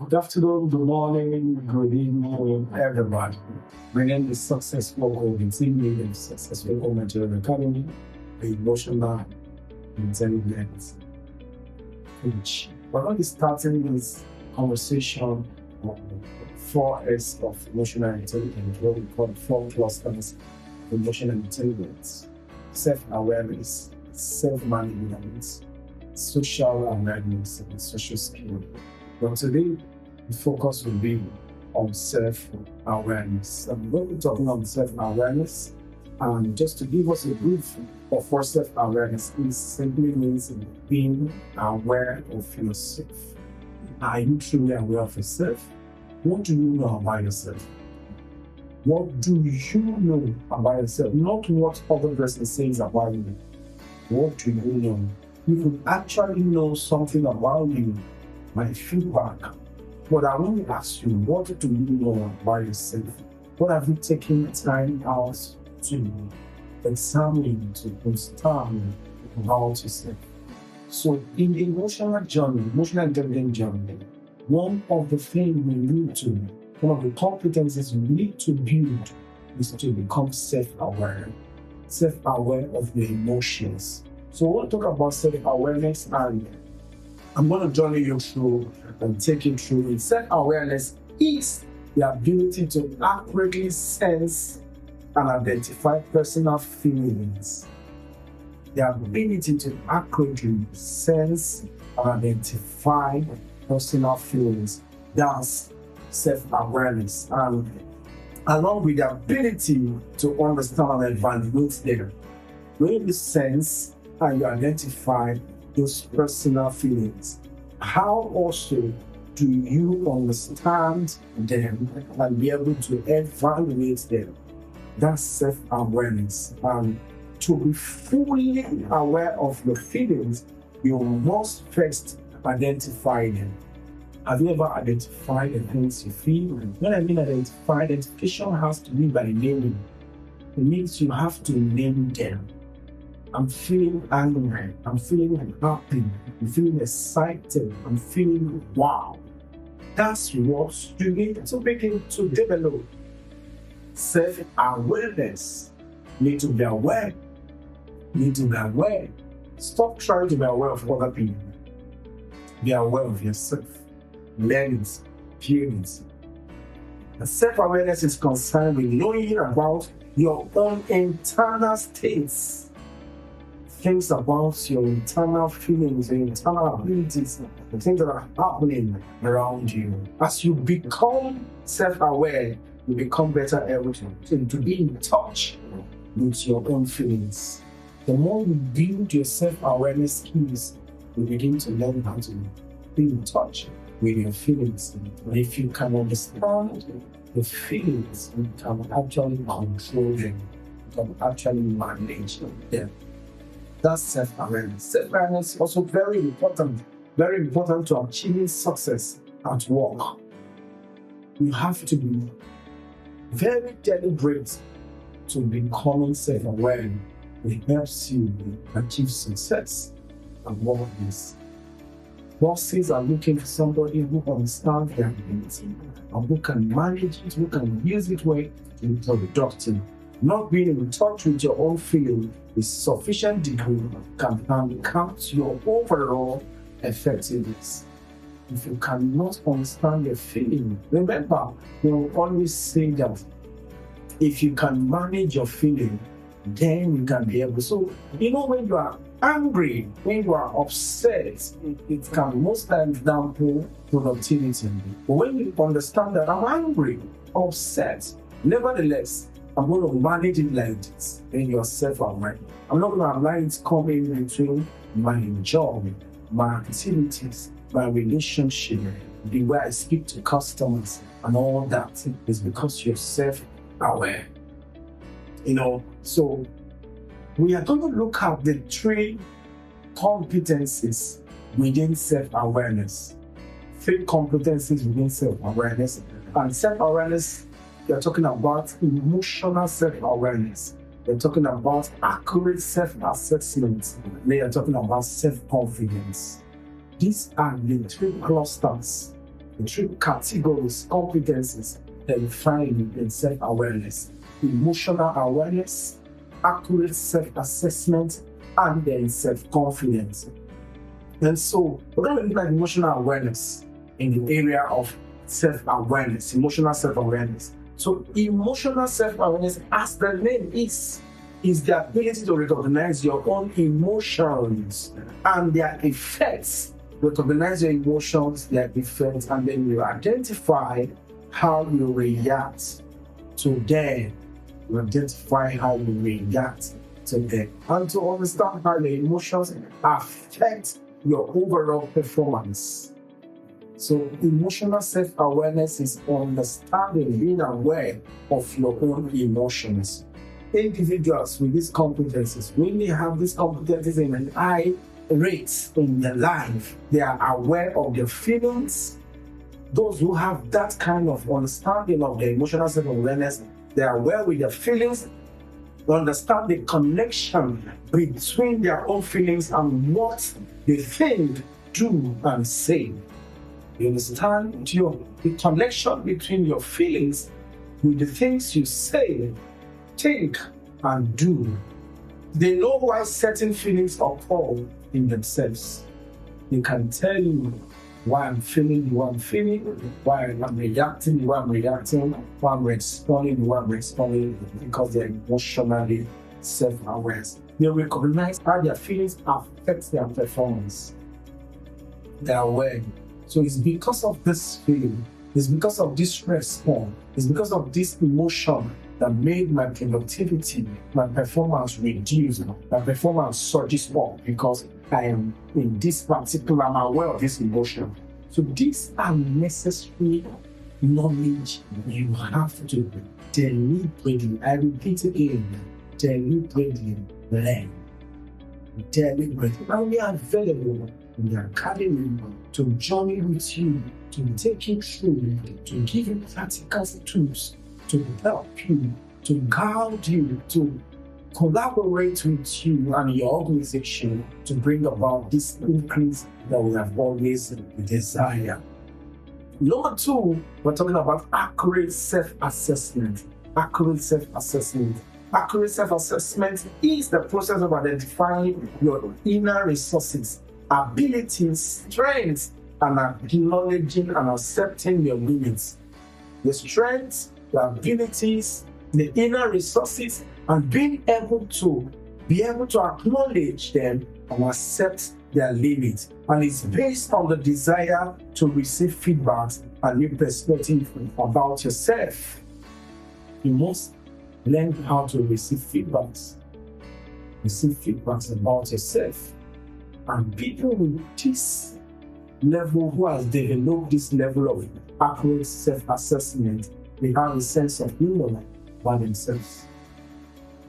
Good afternoon, good morning, good evening, everybody. My name is Successful Home Team Leader, Successful Home Material Academy, the emotional intelligence coach. We're going to be starting this conversation on 4S of emotional intelligence, what we call 4 clusters of emotional intelligence: self-awareness, self-management, social awareness, and social skill. But today, the focus will be on self-awareness. I'm going to be talking on self-awareness, and just to give us a brief of what self-awareness is, simply means being aware of yourself. Are you truly aware of yourself? What do you know about yourself? What do you know about yourself? Not what other person says about you. What do you know? You could actually know something about you by feedback. But I want to ask you, what do you know about yourself? What have you taken time out to examine, to understand about yourself? So in the emotional intelligence journey, one of the competencies we need to build is to become self-aware of your emotions. So we'll talk about self-awareness, and I'm going to journey you through and take you through it. Self-awareness is the ability to accurately sense and identify personal feelings. The ability to accurately sense and identify personal feelings. That's self-awareness. And along with the ability to understand and evaluate them. When you sense and you identify those personal feelings, how also do you understand them and be able to evaluate them? That's self-awareness. And to be fully aware of your feelings, you must first identify them. Have you ever identified the things you feel? When I mean identification has to be by naming. It means you have to name them. I'm feeling angry, I'm feeling happy, I'm feeling excited, I'm feeling wow. That's what you need to begin to develop. Self-awareness. You need to be aware. You need to be aware. Stop trying to be aware of other people. Be aware of yourself. Learn it, feel it. And self-awareness is concerned with knowing about your own internal states. Things about your internal feelings, your internal abilities, the things that are happening around you. As you become self-aware, you become better able to be in touch with your own feelings. The more you build your self-awareness skills, you begin to learn how to be in touch with your feelings. And if you can understand the feelings, you can actually control them, you can actually manage them. That's self-awareness. Self-awareness is also very important to achieving success at work. You have to be very deliberate to becoming self-aware. It helps you achieve success at work. Bosses are looking for somebody who understands their ability and who can manage it, who can use it well to be productive. Not being in touch with your own field is sufficient degree can count your overall effectiveness. If you cannot understand your feeling, remember, we'll always say that if you can manage your feeling, then you can be able. So, when you are angry, when you are upset, it can most times dampen productivity. But when you understand that I'm angry, upset, nevertheless, I'm going to manage it like this, then you're self-aware. I'm not going to allow it to come in between my job, my activities, my relationship, the way I speak to customers, and all that is because you're self-aware. So we are going to look at the 3 competencies within self-awareness. 3 competencies within self-awareness. And self-awareness, you're talking about emotional self-awareness. You're talking about accurate self-assessment. You're talking about self-confidence. These are the 3 clusters The three categories, competencies that you find in self-awareness: emotional awareness, accurate self-assessment, and then self-confidence. And so we're going to look at emotional awareness in the area of self-awareness, emotional self-awareness. So emotional self-awareness, as the name is the ability to recognize your own emotions and their effects. Recognize your emotions, their effects, and then you identify how you react to them. You identify how you react to them. And to understand how the emotions affect your overall performance. So emotional self-awareness is understanding, being aware of your own emotions. Individuals with these competencies, when they have these competencies in an high rate in their life, they are aware of their feelings. Those who have that kind of understanding of their emotional self-awareness, they are aware with their feelings, understand the connection between their own feelings and what they think, do, and say. You understand the connection between your feelings with the things you say, think, and do. They know why certain feelings occur in themselves. They can tell you why I'm feeling the way I'm feeling, why I'm reacting the way I'm reacting, why I'm responding the way I'm responding, because they're emotionally self-aware. They recognize how their feelings affect their performance. They're aware. So it's because of this feeling, it's because of this response, it's because of this emotion that made my productivity, my performance reduce, my performance surges up, because I am in this particular, I'm aware of this emotion. So these are necessary knowledge you have to deliberately, I repeat again, deliberately learn. Deliberately. And we are available in the academy to journey with you, to take you through, to give you practical tools, to help you, to guide you, to collaborate with you and your organization to bring about this increase that we have always desired. Number two, we're talking about accurate self-assessment. Accurate self-assessment. Accurate self-assessment is the process of identifying your inner resources, abilities, strengths, and acknowledging and accepting your limits. The strengths, the abilities, the inner resources, and being able to acknowledge them and accept their limits. And it's based on the desire to receive feedback and new perspective about yourself. You must learn how to receive feedbacks. Receive feedbacks about yourself. And people with this level, who has developed this level of accurate self-assessment, they have a sense of humor by themselves.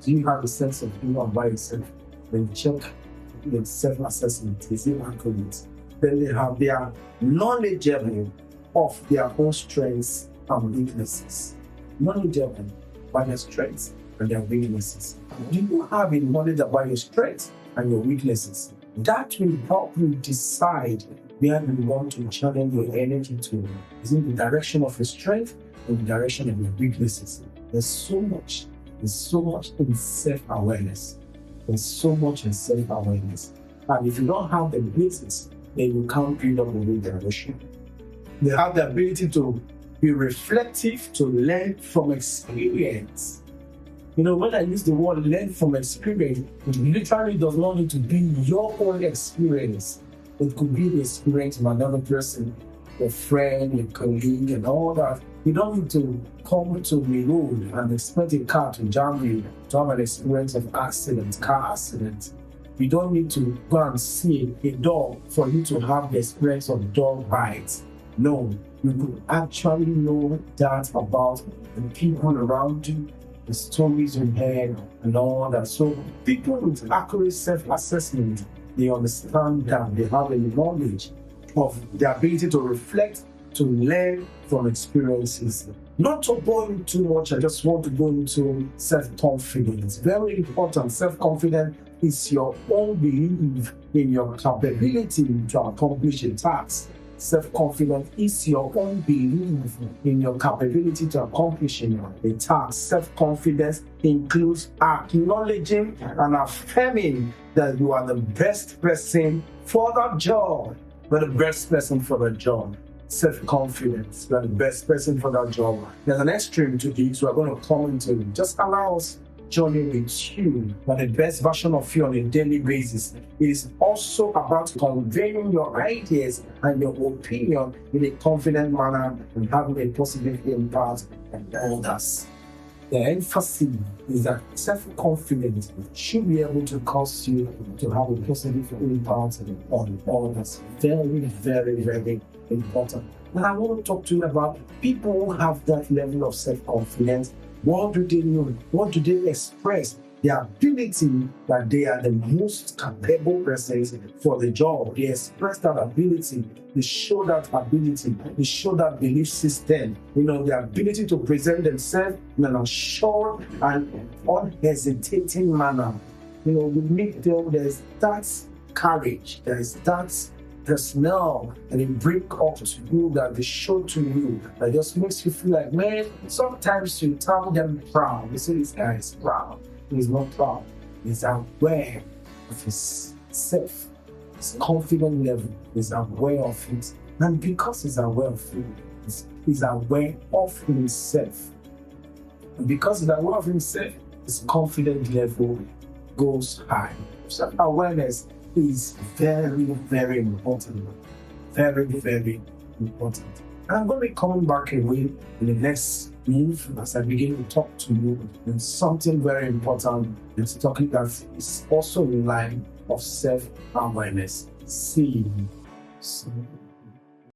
Do you have a sense of humor by yourself? When you check the self-assessment, is it accurate? Then they are knowledgeable of their own strengths and weaknesses. Knowledgeable by their strengths and their weaknesses. Do you have a knowledge about your strengths and your weaknesses? That will help you decide where you want to channel your energy to. Is it the direction of your strength or the direction of your weaknesses? There's so much in self-awareness. There's so much in self-awareness. And if you don't have the basis, then you can't build up a new direction. They have the ability to be reflective, to learn from experience. You know, when I use the word learn from experience, it literally does not need to be your own experience. It could be the experience of another person, a friend, a colleague, and all that. You don't need to come to the road and expect a car to jam you to have an experience of accident, car accident. You don't need to go and see a dog for you to have the experience of dog bites. No, you could actually know that about the people around you, the stories you heard, and all that. So people with accurate self-assessment, they understand that they have a knowledge of the ability to reflect, to learn from experiences. Not to go into too much, I just want to go into self-confidence. Very important. Self-confidence is your own belief in your capability to accomplish a task. Self-confidence is your own belief in your capability to accomplish a task. Self-confidence includes acknowledging and affirming that you are the best person for that job. You're the best person for the job. Self-confidence, you're the best person for that job. There's an extreme to this. We're going to come into it. Just allow us journey with you, but the best version of you on a daily basis. It is also about conveying your ideas and your opinion in a confident manner and having a positive impact on others. The emphasis is that self-confidence should be able to cause you to have a positive impact on others. Very, very, very important. And I want to talk to you about people who have that level of self-confidence. What do they know? What do they express? The ability that they are the most capable persons for the job. They express that ability. They show that ability. They show that belief system. The ability to present themselves in an assured and unhesitating manner. With me, there's that courage. There's that personnel and they bring up to you that they show to you that just makes you feel like, man, sometimes you tell them proud. You say this guy is proud. He's not proud. He's aware of his self, his confident level. He's aware of it. And because he's aware of it, he's aware of himself. And because he's aware of himself, his confident level goes high. Self-awareness is very, very important. Very, very important. And I'm going to be coming back away in the next move as I begin to talk to you. And something very important is talking that is also in line of self-awareness. See you soon.